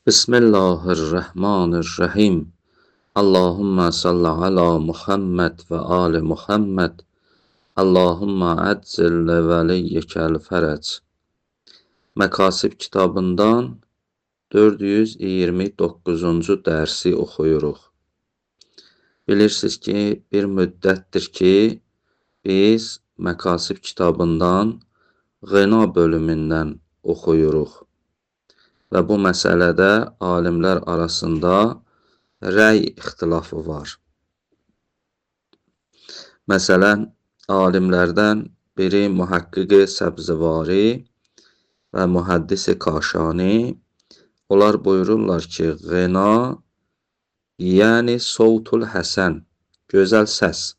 Bismillahirrahmanirrahim. Allahumma salli ala Muhammed ve ali Muhammed. Allahumma əccil vəliyyəkəl fərəc. Məkasib kitabından 429-cu dərsi oxuyuruq. Bilirsiniz ki, bir müddətdir ki, biz Məkasib kitabından Ğina bölümündən oxuyuruq. Və bu məsələdə alimlər arasında rəy ixtilafı var. Məsələn, alimlərdən biri Muhaqqiq-i Səbzəvari və Mühəddis-i Kaşani, onlar buyururlar ki, Ğina, yəni Sovtul Həsən, gözəl səs.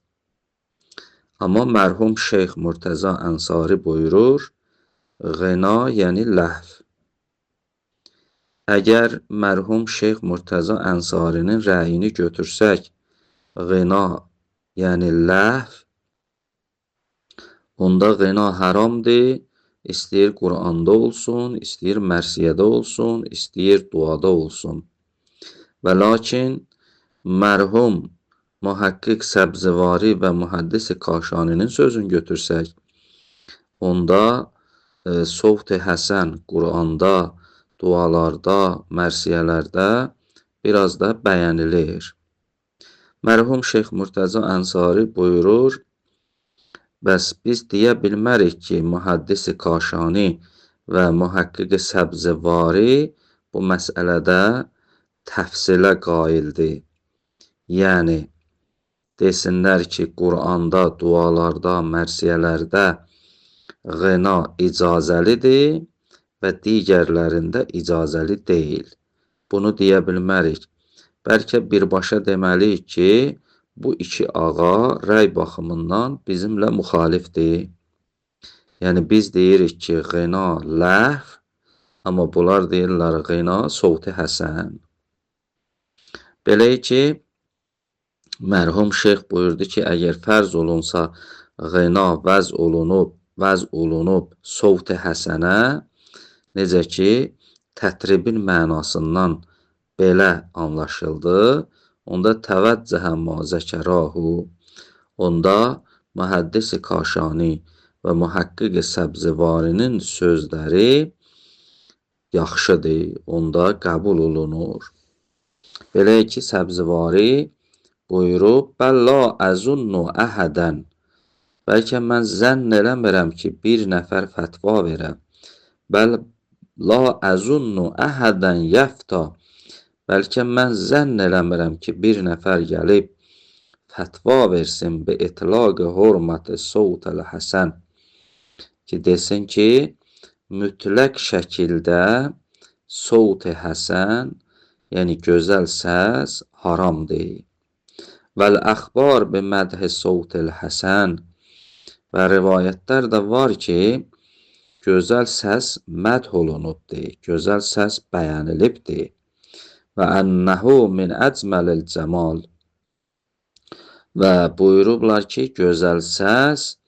Amma mərhum Şeyx Murtəza Ənsari buyurur, Ğina, yəni ləhv. Əgər mərhum Şeyx Murtəza Ənsarinin rəyini götürsək, Ğina, yəni ləhv, onda Ğina haramdır, istəyir Quranda olsun, istəyir mərsiyədə olsun, istəyir duada olsun. Və lakin mərhum Muhaqqiq Səbzəvari və Mühəddis-i Kaşaninin sözünü götürsək, onda Sovt-i Həsən Quranda, dualarda, mərsiyələrdə biraz da bəyənilir. Mərhum Şeyx Murtəza Ənsari buyurur, bəs biz deyə bilmərik ki, Mühəddis-i Kaşani və Muhaqqiq Səbzəvari bu məsələdə təfsilə qaildir. Yəni, desinlər ki, Quranda, dualarda, mərsiyələrdə Ğina icazəlidir və digərlərində icazəli deyil. Bunu deyə bilmərik. Bəlkə birbaşa deməliyik ki, bu iki ağa rəy baxımından bizimlə müxalifdir. Yəni, biz deyirik ki, Ğina ləhv, amma bunlar deyirlər Ğina Sovt-i Həsən. Belə ki, mərhum şeyx buyurdu ki, əgər fərz olunsa Ğina vəz olunub Sovt-i Həsənə, necə ki, tətribin mənasından belə anlaşıldı, onda təvəccəhə ma zəkərahu, onda Mühəddis-i Kaşani və Mühaqqiq Səbzəvarinin sözləri yaxşıdır, onda qəbul olunur. Belə ki, Səbzəvari buyurub, Bəllə əzunnu əhədən, bəlkə mən zənn eləmirəm ki, bir nəfər fətva verə. Bəllə əzunnu əhədən yəfta, bəlkə mən zənn eləmirəm ki, bir nəfər gəlib fətva versin bi itlaq hurmət Sovt-el Həsən, ki, desin ki, mütləq şəkildə Sovt-i Həsən, yəni gözəl səs haramdır. Vəl-əxbar bi mədh-i Sovt-el Həsən, və rivayətlər də var ki, gözəl səs mədh olunubdur, gözəl səs bəyənilibdir. Və ənəhu min əcməlil cəmal, və buyurublar ki, gözəl səs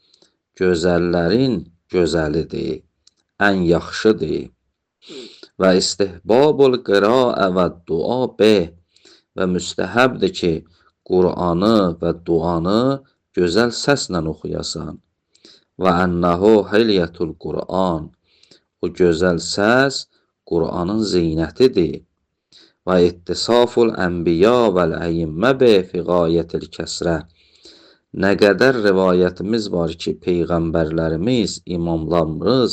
gözəllərin gözəlidir, ən yaxşıdır. Və istihbabul qiraə və dua bih, və müstəhəbdir ki, Qur'anı və duanı gözəl səslə oxuyasan. Və ənəhu hilyətul Qur'an, o gözəl səs Qur'anın zeynətidir. Və ittisaful ənbiya vəl-əyimmə bi fi qayətil kəsrə, nə qədər rivayətimiz var ki, peyğəmbərlərimiz, imamlarımız,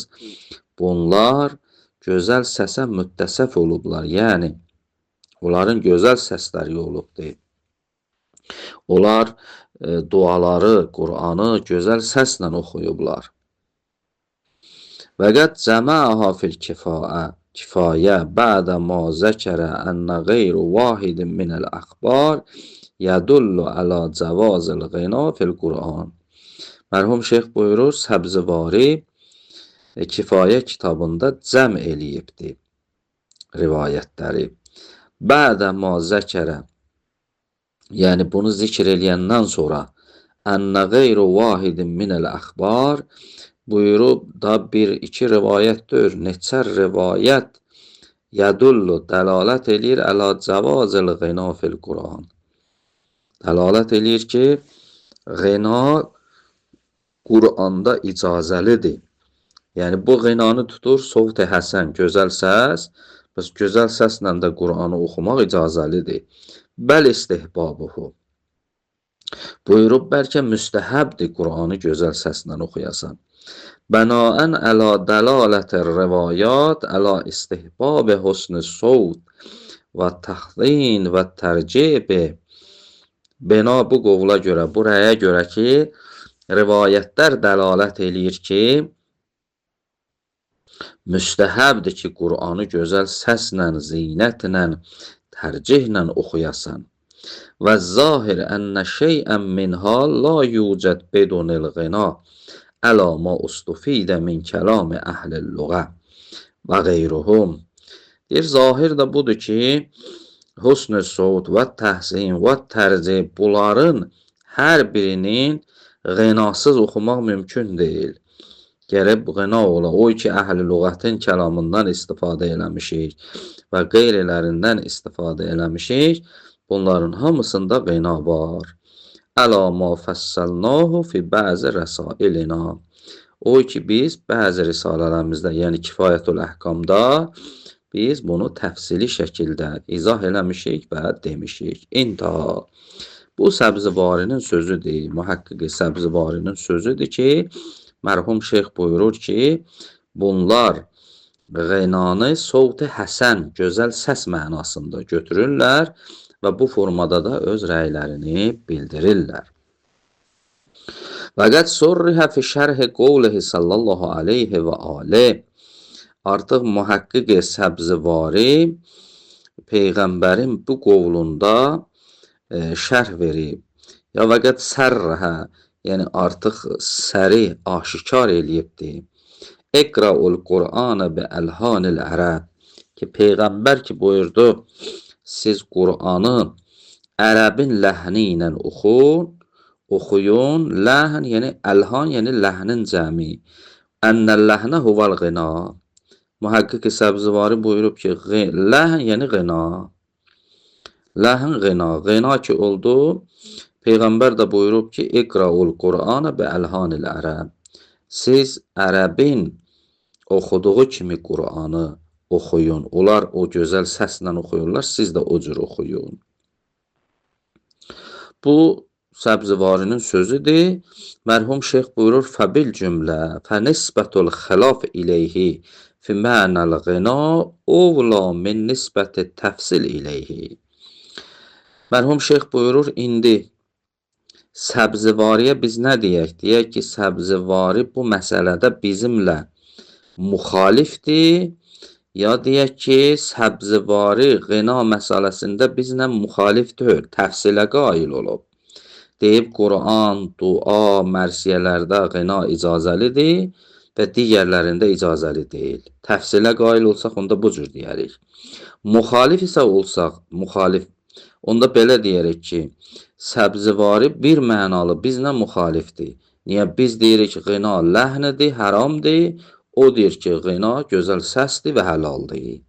bunlar gözəl səsə müttəsəf olublar, yəni onların gözəl səsləri olubdur. Onlar duaları, Qur'anı gözəl səslə oxuyublar. Və qəd cəməha fil kifayə bədə ma zəkərə ənə qeyru vahidin minəl əxbar yədullu ələ cəvazil Ğina fil Qur'an. Mərhum şeyx buyurur, Səbzəvari kifayə kitabında cəm eləyibdir rivayətləri. Bədə ma zəkərə, yəni bunu zikr eləyəndən sonra ənə qeyru vahidin minəl əxbar buyurub da bir-iki rivayətdir, neçə rivayət yədullu dəlalət eləyir əla cavazil ğina fil Quran. Dəlalət eləyir ki, ğina Quranda icazəlidir. Yəni bu ğinanı tutur sovt-i həsən, gözəl səs. Bəs gözəl səslə də Quranı oxumaq icazəlidir. Bəl istihbabuhu. Buyurub bəlkə müstəhəbdir Quranı gözəl səslə oxuyasan. Bənaən əla dəlalətər rivayat əla istihbab husn sovt və təxzin və tərcibi. Bina bu qovula görə, bu rəyə görə ki, rivayətlər dəlalət eləyir ki, müstəhəbdir ki, Quranı gözəl səslə, zinətlə, tərcihlə oxuyasan. Və zahir ənə şeyən minha la yucad bedunil ğina əla ma ustufidə min kəlami əhlil lüğə və qeyruhum. Deyir, zahir da budur ki, husn-ı sovt və təhsin və tərcih bunların hər birinin ğinasız oxumaq mümkün deyil. Gərək ğina ola. O ki, əhl-i lüğətin kəlamından istifadə eləmişik və qeyrilərindən istifadə eləmişik. Bunların hamısında ğina var. Əla ma fəssəlnahu fi bəzi rəsailina. O ki, biz bəzi risalələrimizdə, yəni Kifayətül Əhkamda biz bunu təfsili şəkildə izah eləmişik və demişik. İntaha. Bu Səbzivarinin sözüdür. Muhəqqiq Səbzivarinin sözüdür ki, mərhum şeyx buyurur ki, bunlar ğinanı sovt-i həsən, gözəl səs mənasında götürürlər və bu formada da öz rəylərini bildirirlər. Və qəd surrihə fi şərhi qovlihi sallallahu aleyhi və aleyh. Artıq mühəqqiq Səbzivari Peyğəmbərin bu qovlunda şərh verib. Ya və qəd sərrəhə, yəni artıq səri aşikar eləyibdir. İqra'ul Qur'anə bi əlhanil ərəb. Ki, Peyğəmbər ki buyurdu, siz Qur'anı ərəbin ləhni ilə oxuyun. Ləhn, yəni əlhan, yəni ləhnin cəmi. Ənəl ləhnə huvəl ğina. Mühəqqiq Səbzivari buyurub ki, ləhn, yəni ğina. Ləhn, ğina. Ğina ki oldu, Peyğəmbər də buyurub ki, İqra'ul Qur'anə bi əlhanil ərəb. Siz ərəbin oxuduğu kimi Qur'anı oxuyun. Onlar o gözəl səslə oxuyurlar, siz də o cür oxuyun. Bu Səbzivarinin sözüdür. Mərhum şeyx buyurur, fəbil cümlə, fənisbətul xilaf iləyhi fi mənəl ğina ovla min nisbəti təfsil iləyhi. Mərhum şeyx buyurur, indi Səbzivariyə biz nə deyək? Deyək ki, Səbzivari bu məsələdə bizimlə müxalifdir, ya deyək ki, Səbzivari ğina məsələsində bizlə müxalif deyil, təfsilə qail olub. Deyib, Quran, dua, mərsiyələrdə ğina icazəlidir və digərlərində icazəli deyil. Təfsilə qail olsaq, onda bu cür deyərik. Müxalif isə olsaq, onda belə deyərik ki, Səbzivari bir mənalı bizlə müxalifdir. Niyə? Biz deyirik ki, ğina ləhnidir, haramdır. O deyir ki, ğina gözəl səsdir və həlaldır.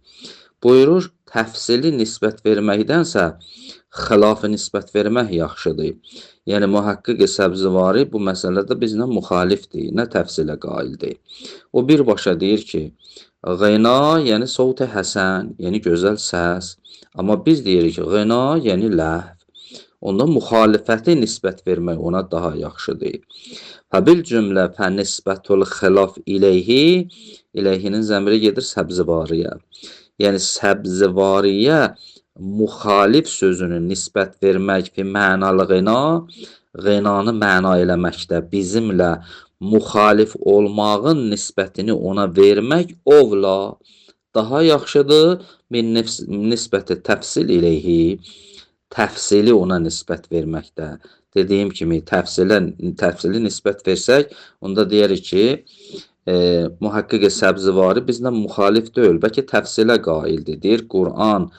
Buyurur, təfsili nisbət verməkdənsə, xilafı nisbət vermək yaxşıdır. Yəni, mühəqqiq Səbzivari bu məsələdə bizlə müxalifdir, nə təfsilə qaildir. O birbaşa deyir ki, ğina, yəni sovt-i həsən, yəni gözəl səs. Amma biz deyirik ki, ğina, yəni ləhv. Onda müxalifəti nisbət vermək ona daha yaxşıdır. Fəbil cümlə fənisbətul xilaf iləyhi, iləyhinin zəmiri gedir Səbzivariyə. Yəni, Səbzivariyə müxalif sözünü nisbət vermək fi mənalı ğina, ğinanı məna eləməkdə bizimlə müxalif olmağın nisbətini ona vermək ovla daha yaxşıdır min nisbəti təfsil iləyhi, təfsili ona nisbət verməkdə. Dediyim kimi, təfsili nisbət versək, onda deyərik ki, mühəqqiq Səbzivari bizlə müxalif deyil, bəlkə təfsilə qaildir. Deyir, Quran,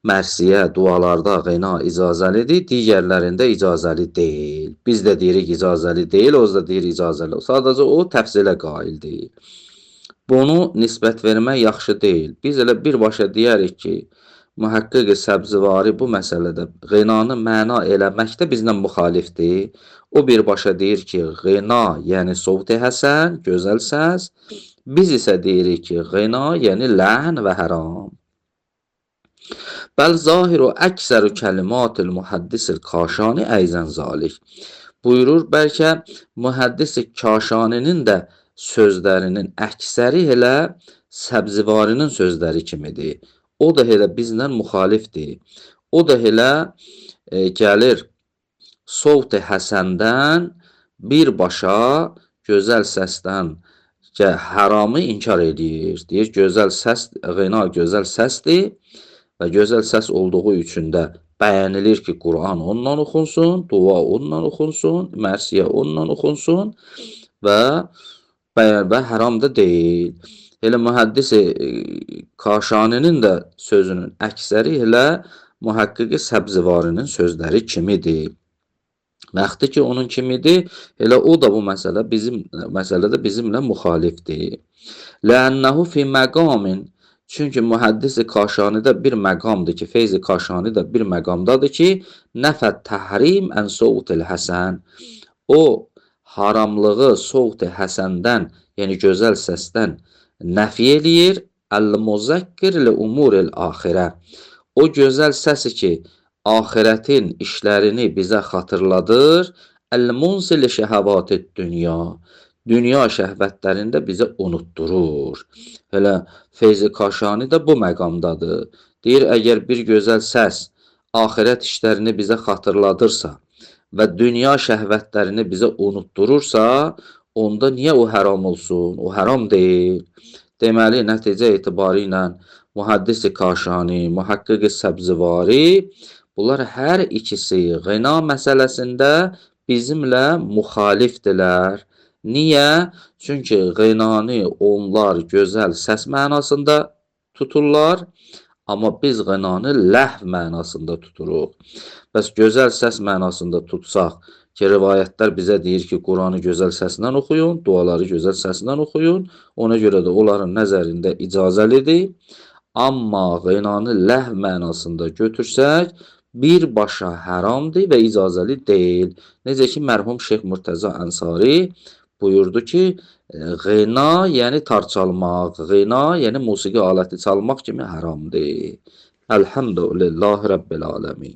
mərsiyə, dualarda ğina icazəlidir, digərlərində icazəli deyil. Biz də deyirik icazəli deyil, o da deyir icazəli. Sadəcə o təfsilə qaildir. Bunu nisbət vermək yaxşı deyil. Biz elə birbaşa deyərik ki, Mühəqqiq Səbzəvari bu məsələdəğinanı məna eləməkdə bizlə müxalifdir. O birbaşa deyir ki,ğina yəni sovt-i həsən, gözəl səs. Biz isə deyirik ki,ğina yəni ləhn və haram. Bəl zahiru əksəru kəlimatil muhəddisil Kaşani əyzən zalik. Buyurur, bəlkə mühəddis Kaşaninin də sözlərinin əksəri elə Səbzəvarinin sözləri kimidir. O da elə bizlə müxalifdir. O da elə gəlir sovt-i həsəndən birbaşa gözəl səsdən haramı inkar edir. Deyir, gözəl səs, ғina gözəl səsdir və gözəl səs olduğu üçün də bəyənilir ki, Quran onunla oxunsun, dua onunla oxunsun, mərsiyə onunla oxunsun və haram da deyil. Elə mühəddis Kaşaninin də sözünün əksəri elə Mühəqqiq Səbzəvarinin sözləri kimidir. Vaxtı ki onun kimidir, elə o da bu məsələdə bizimlə müxalifdir. Lənnəhu fi məqamin, çünki mühəddis Kaşanidə bir məqamdır ki, Feyz Kaşani də bir məqamdadır ki, nəfət təhrim ən sovt-il həsən, o haramlığı sovt-i həsəndən, yəni gözəl səsdən nəfi eləyir, əl-muzakkir li umuril axirə, o gözəl səsi ki, axirətin işlərini bizə xatırladır, əl-munsil şəhəvatid dünya, dünya şəhvətlərində bizə unutturur. Elə Feyzi Kaşani də bu məqamdadır. Deyir, əgər bir gözəl səs axirət işlərini bizə xatırladırsa və dünya şəhvətlərini bizə unutturursa, onda niyə o haram olsun? O haram deyil. Deməli, nəticə etibarı ilə Mühəddis Kaşani, Mühəqqiq Səbzəvari, bunlar hər ikisi ғina məsələsində bizimlə müxalifdirlər. Niyə? Çünki ғinanı onlar gözəl səs mənasında tuturlar, amma biz ғinanı ləhv mənasında tuturuq. Bəs gözəl səs mənasında tutsaq ki, rivayətlər bizə deyir ki, Quranı gözəl səslə oxuyun, duaları gözəl səslə oxuyun, ona görə də onların nəzərində icazəlidir. Amma ғinanı ləhv mənasında götürsək, birbaşa haramdır və icazəli deyil. Necə ki, mərhum Şeyx Murtəza Ənsari buyurdu ki, ғina yəni tar çalmaq, ғina yəni musiqi aləti çalmaq kimi haramdır. Elhamdülillah Rabbil aləmin.